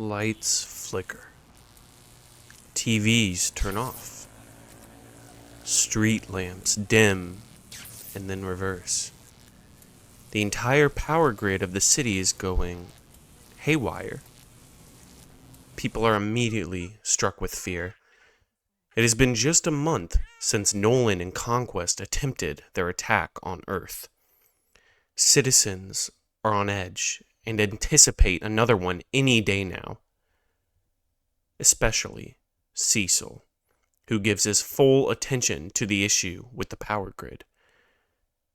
Lights flicker. TVs turn off. Street lamps dim and then reverse. The entire power grid of the city is going haywire. People are immediately struck with fear. It has been just a month since Nolan and Conquest attempted their attack on Earth. Citizens are on edge and anticipate another one any day now. Especially Cecil, who gives his full attention to the issue with the power grid.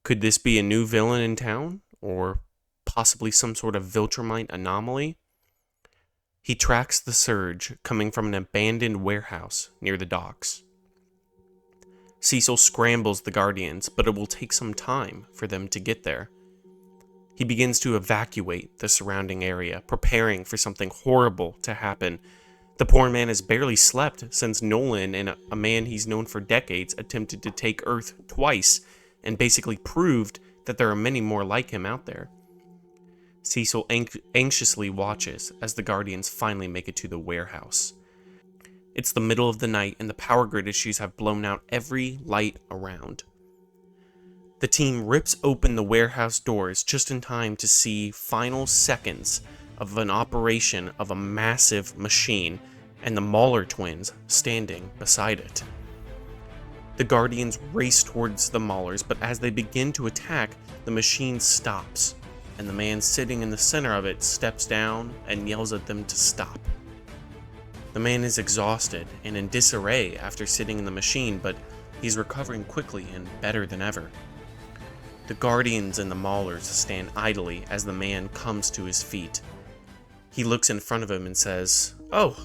Could this be a new villain in town, or possibly some sort of Viltrumite anomaly? He tracks the surge coming from an abandoned warehouse near the docks. Cecil scrambles the Guardians, but it will take some time for them to get there. He begins to evacuate the surrounding area, preparing for something horrible to happen. The poor man has barely slept since Nolan and a man he's known for decades attempted to take Earth twice and basically proved that there are many more like him out there. Cecil anxiously watches as the Guardians finally make it to the warehouse. It's the middle of the night and the power grid issues have blown out every light around. The team rips open the warehouse doors just in time to see final seconds of an operation of a massive machine and the Mauler twins standing beside it. The Guardians race towards the Maulers, but as they begin to attack, the machine stops, and the man sitting in the center of it steps down and yells at them to stop. The man is exhausted and in disarray after sitting in the machine, but he's recovering quickly and better than ever. The Guardians and the Maulers stand idly as the man comes to his feet. He looks in front of him and says, "Oh,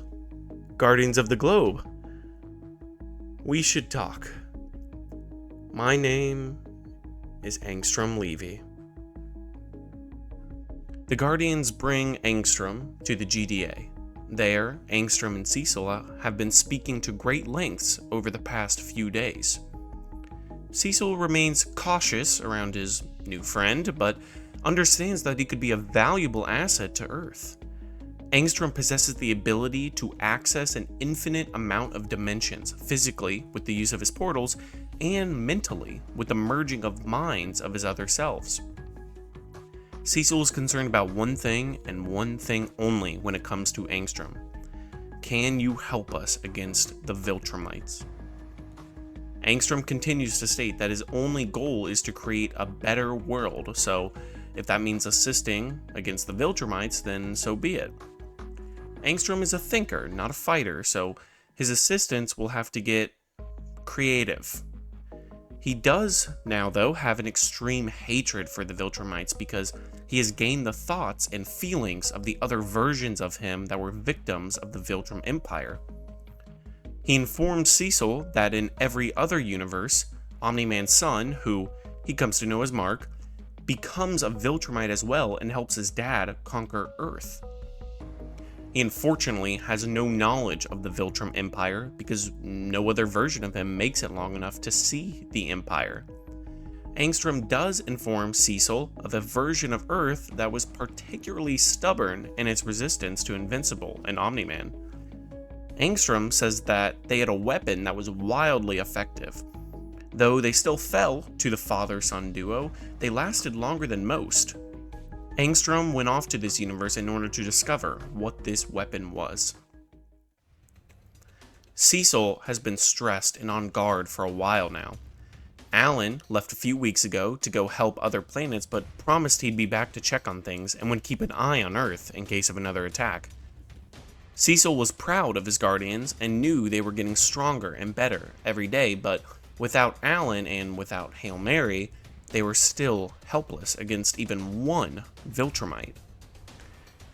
Guardians of the Globe. We should talk. My name is Angstrom Levy." The Guardians bring Angstrom to the GDA. There, Angstrom and Cecil have been speaking to great lengths over the past few days. Cecil remains cautious around his new friend, but understands that he could be a valuable asset to Earth. Angstrom possesses the ability to access an infinite amount of dimensions, physically with the use of his portals, and mentally with the merging of minds of his other selves. Cecil is concerned about one thing and one thing only when it comes to Angstrom. Can you help us against the Viltrumites? Angstrom continues to state that his only goal is to create a better world, so if that means assisting against the Viltrumites, then so be it. Angstrom is a thinker, not a fighter, so his assistants will have to get creative. He does now, though, have an extreme hatred for the Viltrumites because he has gained the thoughts and feelings of the other versions of him that were victims of the Viltrum Empire. He informs Cecil that in every other universe, Omni-Man's son, who he comes to know as Mark, becomes a Viltrumite as well and helps his dad conquer Earth. He unfortunately has no knowledge of the Viltrum Empire because no other version of him makes it long enough to see the Empire. Angstrom does inform Cecil of a version of Earth that was particularly stubborn in its resistance to Invincible and Omni-Man. Angstrom says that they had a weapon that was wildly effective. Though they still fell to the father-son duo, they lasted longer than most. Angstrom went off to this universe in order to discover what this weapon was. Cecil has been stressed and on guard for a while now. Alan left a few weeks ago to go help other planets, but promised he'd be back to check on things and would keep an eye on Earth in case of another attack. Cecil was proud of his Guardians and knew they were getting stronger and better every day, but without Alan and without Hail Mary, they were still helpless against even one Viltrumite.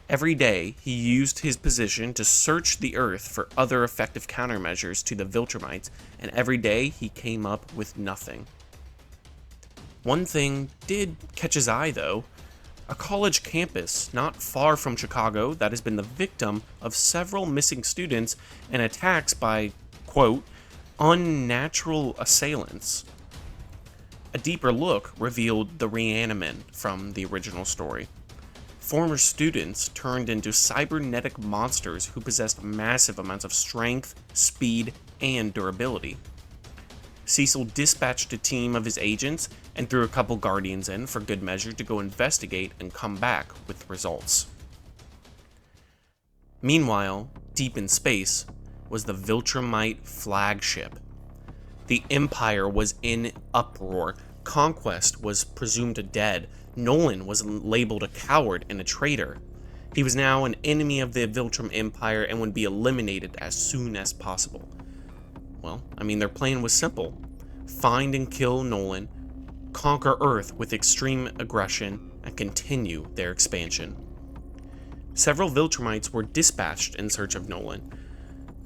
Every day, he used his position to search the Earth for other effective countermeasures to the Viltrumites, and every day he came up with nothing. One thing did catch his eye, though. A college campus not far from Chicago that has been the victim of several missing students and attacks by, quote, unnatural assailants. A deeper look revealed the Reaniman from the original story. former students turned into cybernetic monsters who possessed massive amounts of strength, speed, and durability. Cecil dispatched a team of his agents and threw a couple guardians in for good measure to go investigate and come back with results. Meanwhile, deep in space was the Viltrumite flagship. The Empire was in uproar. Conquest was presumed dead. Nolan was labeled a coward and a traitor. He was now an enemy of the Viltrum Empire and would be eliminated as soon as possible. Well, their plan was simple. Find and kill Nolan, conquer Earth with extreme aggression, and continue their expansion. Several Viltrumites were dispatched in search of Nolan.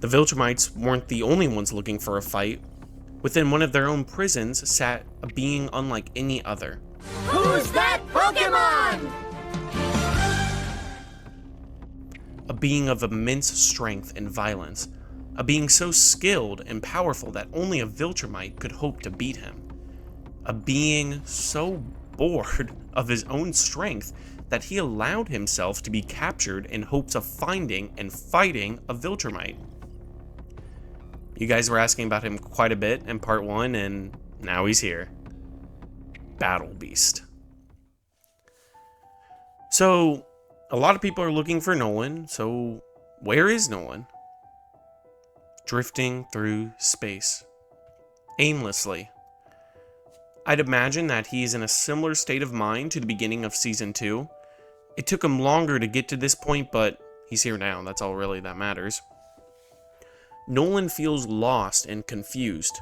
The Viltrumites weren't the only ones looking for a fight. Within one of their own prisons sat a being unlike any other. Who's that Pokemon? A being of immense strength and violence. A being so skilled and powerful that only a Viltrumite could hope to beat him. A being so bored of his own strength that he allowed himself to be captured in hopes of finding and fighting a Viltrumite. You guys were asking about him quite a bit in part 1, and now he's here. Battle Beast. So, a lot of people are looking for Nolan, so where is Nolan? Drifting through space. Aimlessly. I'd imagine that he's in a similar state of mind to the beginning of Season 2. It took him longer to get to this point, but he's here now, that's all really that matters. Nolan feels lost and confused.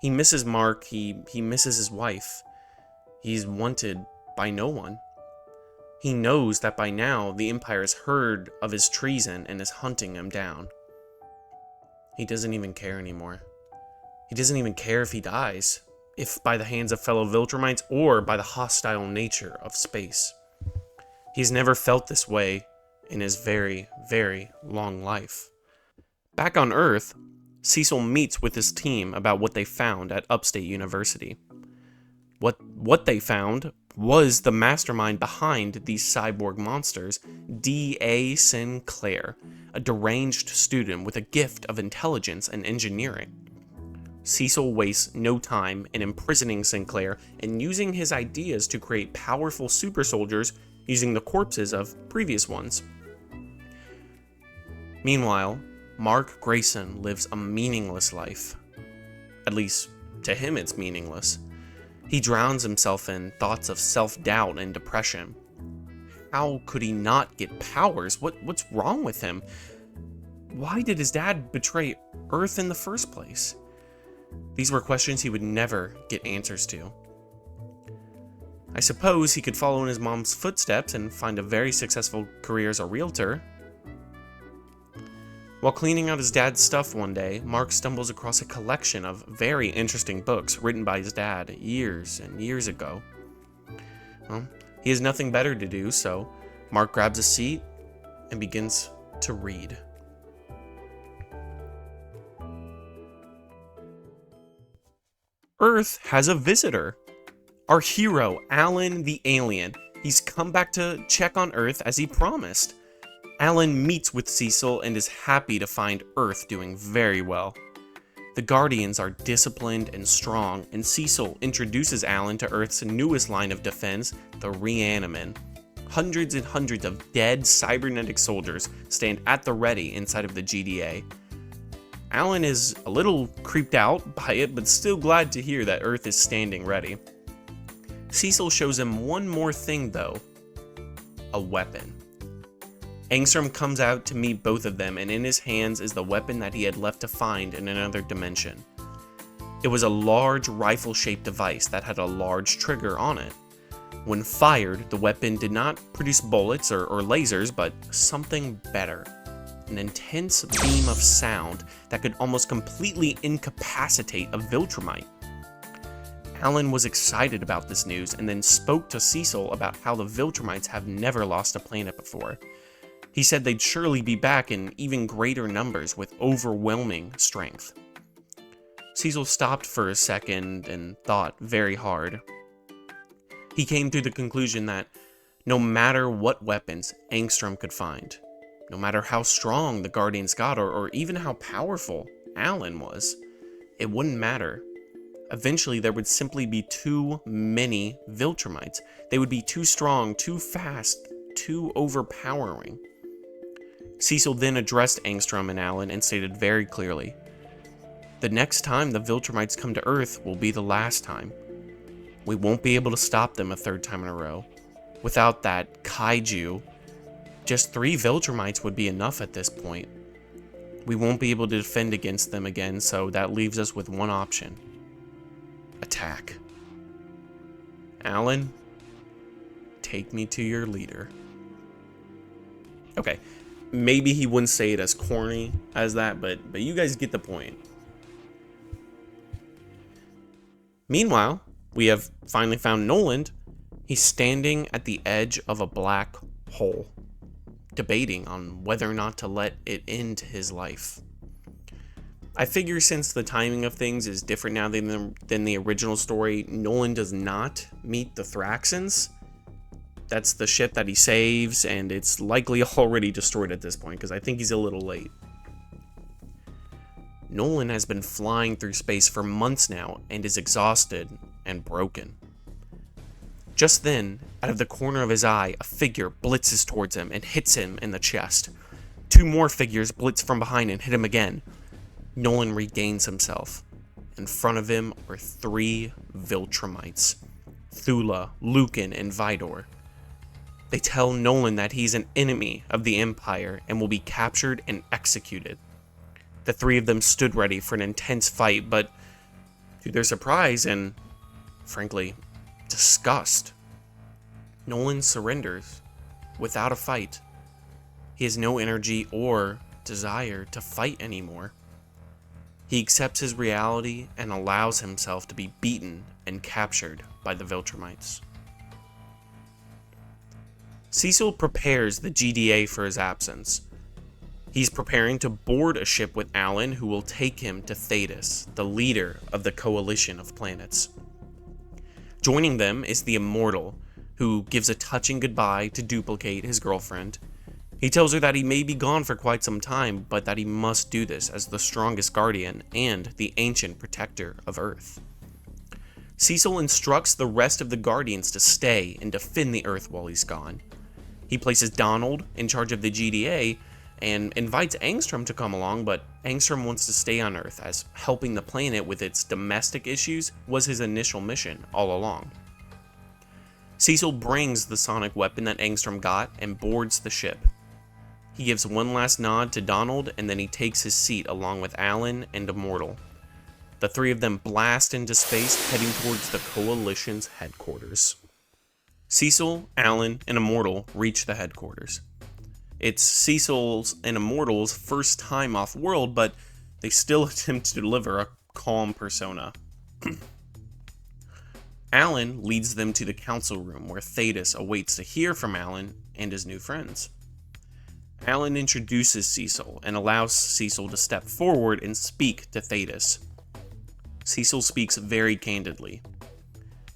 He misses Mark, he misses his wife. He's wanted by no one. He knows that by now the Empire has heard of his treason and is hunting him down. He doesn't even care anymore. He doesn't even care if he dies, if by the hands of fellow Viltrumites or by the hostile nature of space. He's never felt this way in his very, very long life. Back on Earth, Cecil meets with his team about what they found at Upstate University. What they found was the mastermind behind these cyborg monsters, D.A. Sinclair, a deranged student with a gift of intelligence and engineering. Cecil wastes no time in imprisoning Sinclair and using his ideas to create powerful super soldiers using the corpses of previous ones. Meanwhile, Mark Grayson lives a meaningless life. At least, to him it's meaningless. He drowns himself in thoughts of self-doubt and depression. How could he not get powers? What's wrong with him? Why did his dad betray Earth in the first place? These were questions he would never get answers to. I suppose he could follow in his mom's footsteps and find a very successful career as a realtor. While cleaning out his dad's stuff one day, Mark stumbles across a collection of very interesting books written by his dad years and years ago. Well, he has nothing better to do, so Mark grabs a seat and begins to read. Earth has a visitor. Our hero, Alan the alien. He's come back to check on Earth as he promised. Alan meets with Cecil and is happy to find Earth doing very well. The Guardians are disciplined and strong, and Cecil introduces Alan to Earth's newest line of defense, the Reanimin. Hundreds and hundreds of dead cybernetic soldiers stand at the ready inside of the GDA. Alan is a little creeped out by it, but still glad to hear that Earth is standing ready. Cecil shows him one more thing though, a weapon. Angstrom comes out to meet both of them, and in his hands is the weapon that he had left to find in another dimension. It was a large rifle-shaped device that had a large trigger on it. When fired, the weapon did not produce bullets or lasers, but something better. An intense beam of sound that could almost completely incapacitate a Viltrumite. Alan was excited about this news and then spoke to Cecil about how the Viltrumites have never lost a planet before. He said they'd surely be back in even greater numbers with overwhelming strength. Cecil stopped for a second and thought very hard. He came to the conclusion that No matter what weapons Angstrom could find, no matter how strong the Guardians got, or even how powerful Alan was, it wouldn't matter. Eventually, there would simply be too many Viltrumites. They would be too strong, too fast, too overpowering. Cecil then addressed Angstrom and Alan and stated very clearly, "The next time the Viltrumites come to Earth will be the last time. We won't be able to stop them a third time in a row. Without that kaiju, just 3 Viltrumites would be enough at this point. We won't be able to defend against them again, so that leaves us with one option. Attack. Alan, take me to your leader." Okay, maybe he wouldn't say it as corny as that, but you guys get the point. Meanwhile, we have finally found Noland. He's standing at the edge of a black hole, debating on whether or not to let it into his life. I figure since the timing of things is different now than the original story, Noland does not meet the Thraxans. That's the ship that he saves, and it's likely already destroyed at this point, because I think he's a little late. Noland has been flying through space for months now, and is exhausted and broken. Just then, out of the corner of his eye, a figure blitzes towards him and hits him in the chest. 2 more figures blitz from behind and hit him again. Noland regains himself. In front of him are 3 Viltrumites, Thula, Lucan, and Vidor. They tell Noland that he's an enemy of the Empire and will be captured and executed. The 3 of them stood ready for an intense fight, but to their surprise and, frankly, disgust, Noland surrenders without a fight. He has no energy or desire to fight anymore. He accepts his reality and allows himself to be beaten and captured by the Viltrumites. Cecil prepares the GDA for his absence. He's preparing to board a ship with Alan, who will take him to Thetis, the leader of the coalition of planets. Joining them is the Immortal, who gives a touching goodbye to Duplicate, his girlfriend. He tells her that he may be gone for quite some time, but that he must do this as the strongest guardian and the ancient protector of Earth. Cecil instructs the rest of the Guardians to stay and defend the Earth while he's gone. He places Donald in charge of the GDA and invites Angstrom to come along, but Angstrom wants to stay on Earth, as helping the planet with its domestic issues was his initial mission all along. Cecil brings the sonic weapon that Angstrom got and boards the ship. He gives one last nod to Donald, and then he takes his seat along with Alan and Immortal. The 3 of them blast into space, heading towards the Coalition's headquarters. Cecil, Alan, and Immortal reach the headquarters. It's Cecil's and Immortal's first time off-world, but they still attempt to deliver a calm persona. Alan leads them to the council room, where Thetis awaits to hear from Alan and his new friends. Alan introduces Cecil and allows Cecil to step forward and speak to Thetis. Cecil speaks very candidly.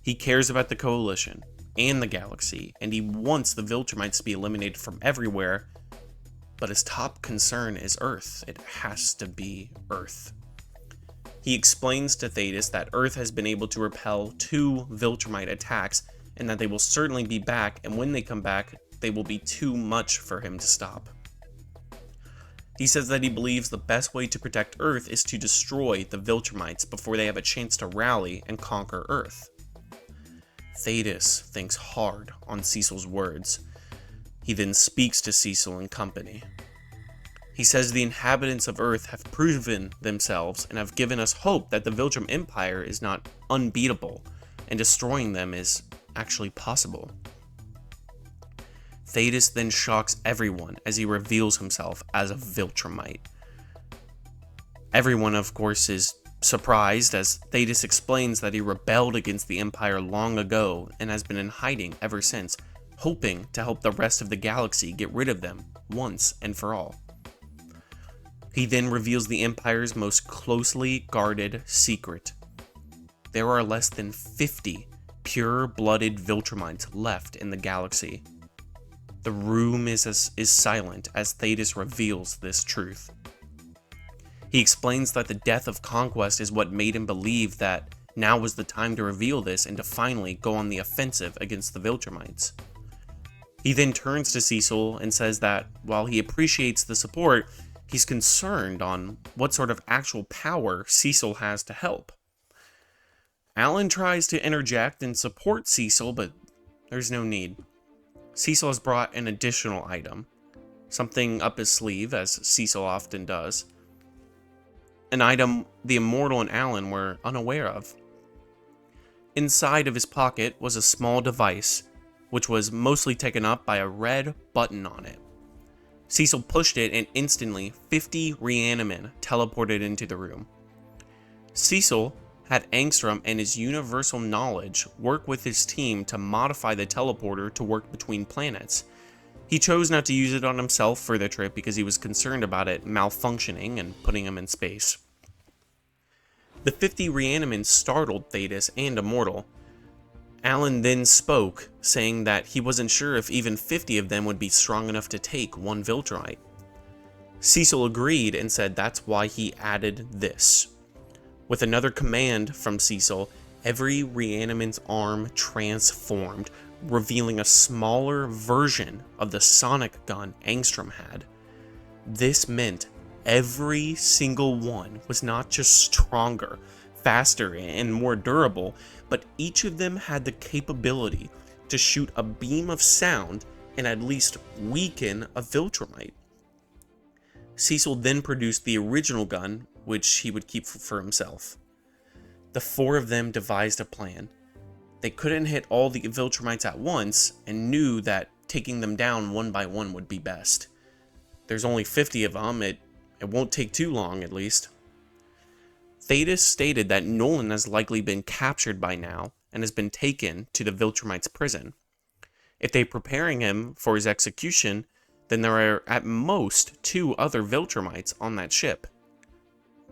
He cares about the Coalition and the galaxy, and he wants the Viltrumites to be eliminated from everywhere, but his top concern is Earth. It has to be Earth. He explains to Thetis that Earth has been able to repel 2 Viltrumite attacks, and that they will certainly be back, and when they come back, they will be too much for him to stop. He says that he believes the best way to protect Earth is to destroy the Viltrumites before they have a chance to rally and conquer Earth. Thetis thinks hard on Cecil's words. He then speaks to Cecil and company. He says the inhabitants of Earth have proven themselves and have given us hope that the Viltrum Empire is not unbeatable, and destroying them is actually possible. Thetis then shocks everyone as he reveals himself as a Viltrumite. Everyone, of course, is surprised as Thetis explains that he rebelled against the Empire long ago and has been in hiding ever since, hoping to help the rest of the galaxy get rid of them once and for all. He then reveals the Empire's most closely guarded secret. There are less than 50 pure-blooded Viltrumites left in the galaxy, The room is silent as Thetis reveals this truth. He explains that the death of Conquest is what made him believe that now was the time to reveal this and to finally go on the offensive against the Viltrumites. He then turns to Cecil and says that while he appreciates the support, he's concerned on what sort of actual power Cecil has to help. Alan tries to interject and support Cecil, but there's no need. Cecil has brought an additional item, something up his sleeve, as Cecil often does. An item the Immortal and Alan were unaware of. Inside of his pocket was a small device, which was mostly taken up by a red button on it. Cecil pushed it and instantly 50 Reanimen teleported into the room. Cecil had Angstrom and his universal knowledge work with his team to modify the teleporter to work between planets. He chose not to use it on himself for the trip because he was concerned about it malfunctioning and putting him in space. The 50 Reanimen startled Thetis and Immortal. Alan then spoke, saying that he wasn't sure if even 50 of them would be strong enough to take one Viltrumite. Cecil agreed and said that's why he added this. With another command from Cecil, every Reanimen's arm transformed, revealing a smaller version of the sonic gun Angstrom had. This meant every single one was not just stronger, faster, and more durable, but each of them had the capability to shoot a beam of sound and at least weaken a Viltrumite. Cecil then produced the original gun, which he would keep for himself. The four of them devised a plan. They couldn't hit all the Viltrumites at once and knew that taking them down one by one would be best. There's only 50 of them, it won't take too long at least. Thetis stated that Nolan has likely been captured by now and has been taken to the Viltrumites' prison. If they're preparing him for his execution, then there are at most 2 other Viltrumites on that ship.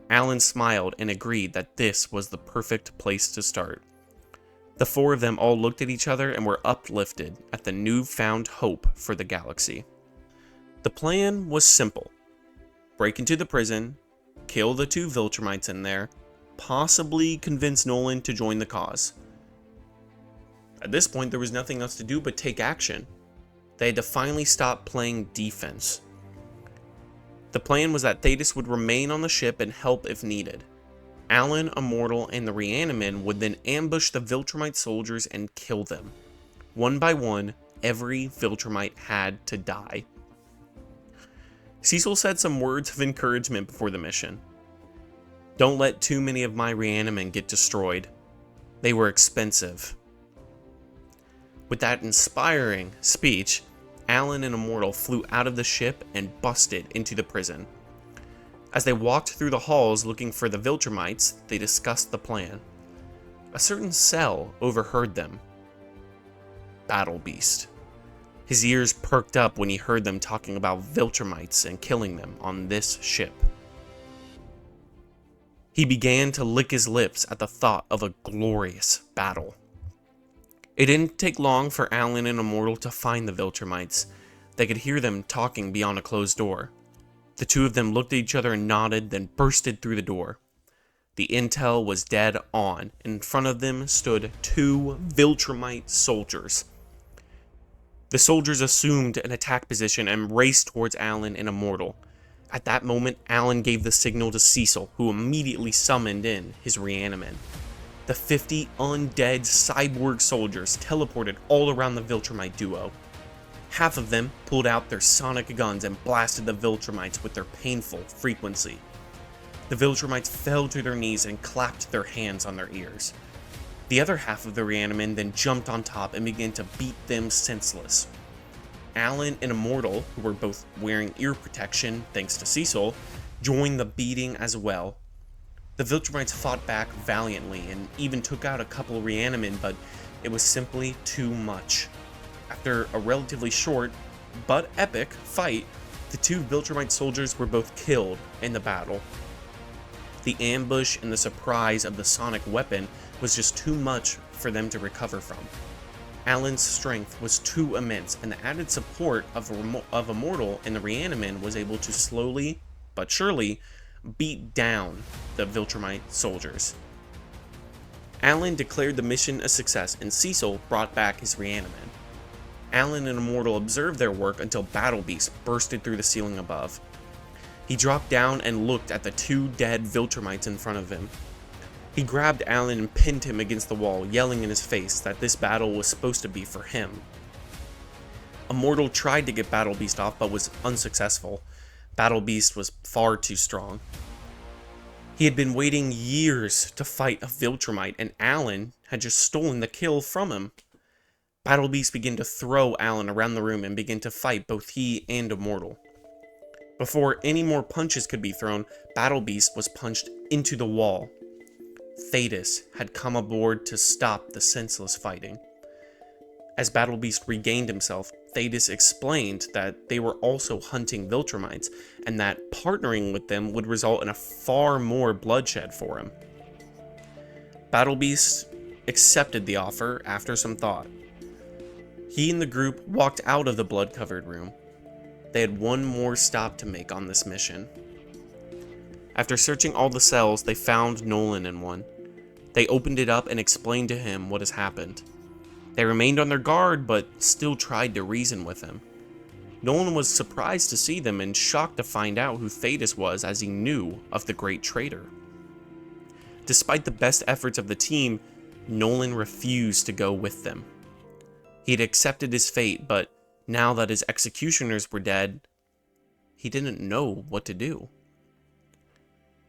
Alan smiled and agreed that this was the perfect place to start. The 4 of them all looked at each other and were uplifted at the newfound hope for the galaxy. The plan was simple. Break into the prison, kill the 2 Viltrumites in there, possibly convince Nolan to join the cause. At this point, there was nothing else to do but take action. They had to finally stop playing defense. The plan was that Thetis would remain on the ship and help if needed. Alan, Immortal, and the Reanimen would then ambush the Viltrumite soldiers and kill them. One by one, every Viltrumite had to die. Cecil said some words of encouragement before the mission. Don't let too many of my Reanimen get destroyed. They were expensive. With that inspiring speech, Alan and Immortal flew out of the ship and busted into the prison. As they walked through the halls looking for the Viltrumites, they discussed the plan. A certain cell overheard them. Battle Beast. His ears perked up when he heard them talking about Viltrumites and killing them on this ship. He began to lick his lips at the thought of a glorious battle. It didn't take long for Alan and Immortal to find the Viltrumites. They could hear them talking beyond a closed door. The 2 of them looked at each other and nodded, then bursted through the door. The intel was dead on. In front of them stood 2 Viltrumite soldiers. The soldiers assumed an attack position and raced towards Alan and Immortal. At that moment, Alan gave the signal to Cecil, who immediately summoned in his Reanimen. The 50 undead cyborg soldiers teleported all around the Viltrumite duo. Half of them pulled out their sonic guns and blasted the Viltrumites with their painful frequency. The Viltrumites fell to their knees and clapped their hands on their ears. The other half of the Reanimen then jumped on top and began to beat them senseless. Alan and Immortal, who were both wearing ear protection thanks to Cecil, joined the beating as well. The Viltrumites fought back valiantly and even took out a couple Reanimen, but it was simply too much. After a relatively short, but epic, fight, the 2 Viltrumite soldiers were both killed in the battle. The ambush and the surprise of the sonic weapon was just too much for them to recover from. Alan's strength was too immense, and the added support of Immortal and the Reaniman was able to slowly but surely beat down the Viltrumite soldiers. Alan declared the mission a success, and Cecil brought back his Reaniman. Alan and Immortal observed their work until Battle Beast bursted through the ceiling above. He dropped down and looked at the two dead Viltrumites in front of him. He grabbed Alan and pinned him against the wall, yelling in his face that this battle was supposed to be for him. Immortal tried to get Battle Beast off, but was unsuccessful. Battle Beast was far too strong. He had been waiting years to fight a Viltrumite, and Alan had just stolen the kill from him. Battle Beast began to throw Alan around the room and began to fight both he and Immortal. Before any more punches could be thrown, Battle Beast was punched into the wall. Thetis had come aboard to stop the senseless fighting. As Battle Beast regained himself, Thetis explained that they were also hunting Viltrumites, and that partnering with them would result in a far more bloodshed for him. Battle Beast accepted the offer after some thought. He and the group walked out of the blood-covered room. They had one more stop to make on this mission. After searching all the cells, they found Nolan in one. They opened it up and explained to him what has happened. They remained on their guard, but still tried to reason with him. Nolan was surprised to see them and shocked to find out who Thetis was, as he knew of the great traitor. Despite the best efforts of the team, Nolan refused to go with them. He had accepted his fate, but now that his executioners were dead, he didn't know what to do.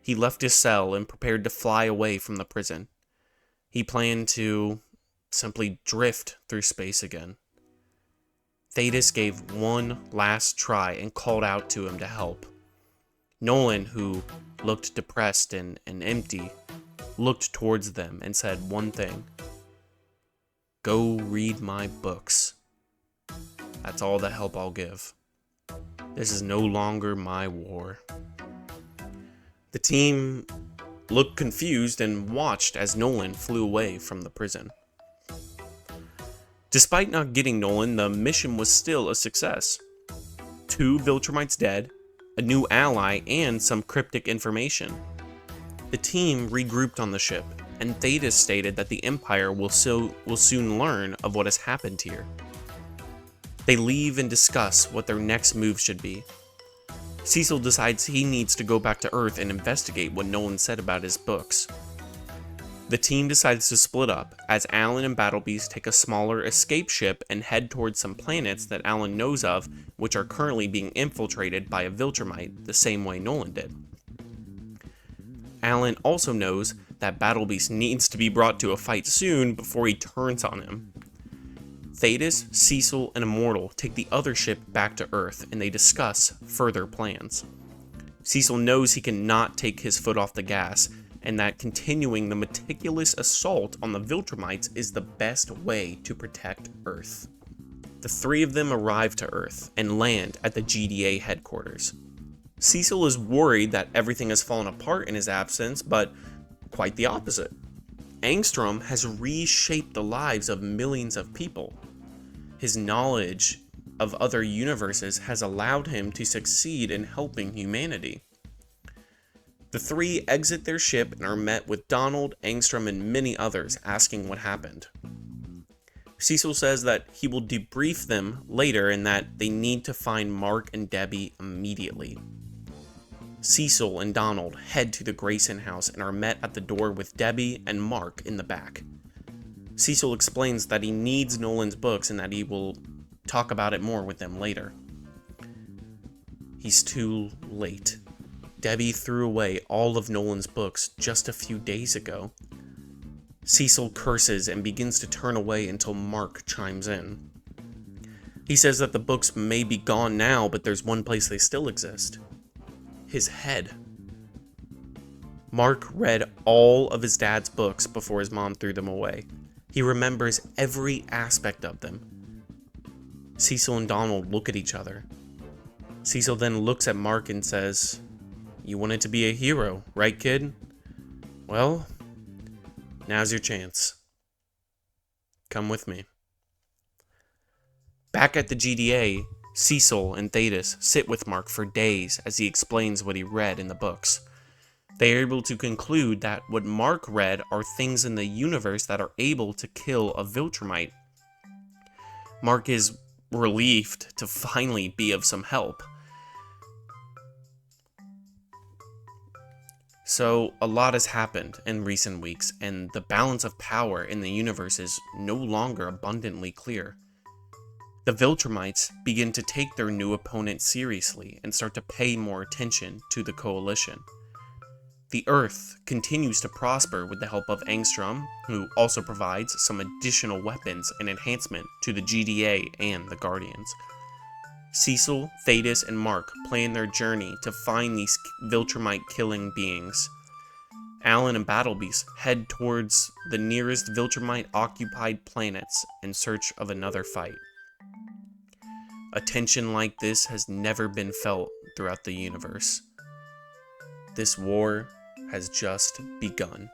He left his cell and prepared to fly away from the prison. He planned to simply drift through space again. Thetis gave one last try and called out to him to help. Nolan, who looked depressed and empty, looked towards them and said one thing: "Go read my books. That's all the help I'll give. This is no longer my war." The team looked confused and watched as Nolan flew away from the prison. Despite not getting Nolan, the mission was still a success. 2 Viltrumites dead, a new ally, and some cryptic information. The team regrouped on the ship, and Thetis stated that the Empire will soon learn of what has happened here. They leave and discuss what their next move should be. Cecil decides he needs to go back to Earth and investigate what Nolan said about his books. The team decides to split up, as Alan and Battle Beast take a smaller escape ship and head towards some planets that Alan knows of, which are currently being infiltrated by a Viltrumite, the same way Nolan did. Alan also knows that Battle Beast needs to be brought to a fight soon before he turns on him. Thetis, Cecil, and Immortal take the other ship back to Earth, and they discuss further plans. Cecil knows he cannot take his foot off the gas, and that continuing the meticulous assault on the Viltrumites is the best way to protect Earth. The 3 of them arrive to Earth and land at the GDA headquarters. Cecil is worried that everything has fallen apart in his absence, but quite the opposite. Angstrom has reshaped the lives of millions of people. His knowledge of other universes has allowed him to succeed in helping humanity. The 3 exit their ship and are met with Donald, Angstrom, and many others asking what happened. Cecil says that he will debrief them later and that they need to find Mark and Debbie immediately. Cecil and Donald head to the Grayson house and are met at the door with Debbie and Mark in the back. Cecil explains that he needs Nolan's books and that he will talk about it more with them later. He's too late. Debbie threw away all of Nolan's books just a few days ago. Cecil curses and begins to turn away until Mark chimes in. He says that the books may be gone now, but there's one place they still exist: his head. Mark read all of his dad's books before his mom threw them away. He remembers every aspect of them. Cecil and Donald look at each other. Cecil then looks at Mark and says, "You wanted to be a hero, right, kid? Well, now's your chance. Come with me." Back at the GDA, Cecil and Thetis sit with Mark for days as he explains what he read in the books. They are able to conclude that what Mark read are things in the universe that are able to kill a Viltrumite. Mark is relieved to finally be of some help. So, a lot has happened in recent weeks, and the balance of power in the universe is no longer abundantly clear. The Viltrumites begin to take their new opponent seriously and start to pay more attention to the Coalition. The Earth continues to prosper with the help of Angstrom, who also provides some additional weapons and enhancement to the GDA and the Guardians. Cecil, Thetis, and Mark plan their journey to find these Viltrumite-killing beings. Alan and Battlebeast head towards the nearest Viltrumite-occupied planets in search of another fight. A tension like this has never been felt throughout the universe. This war has just begun.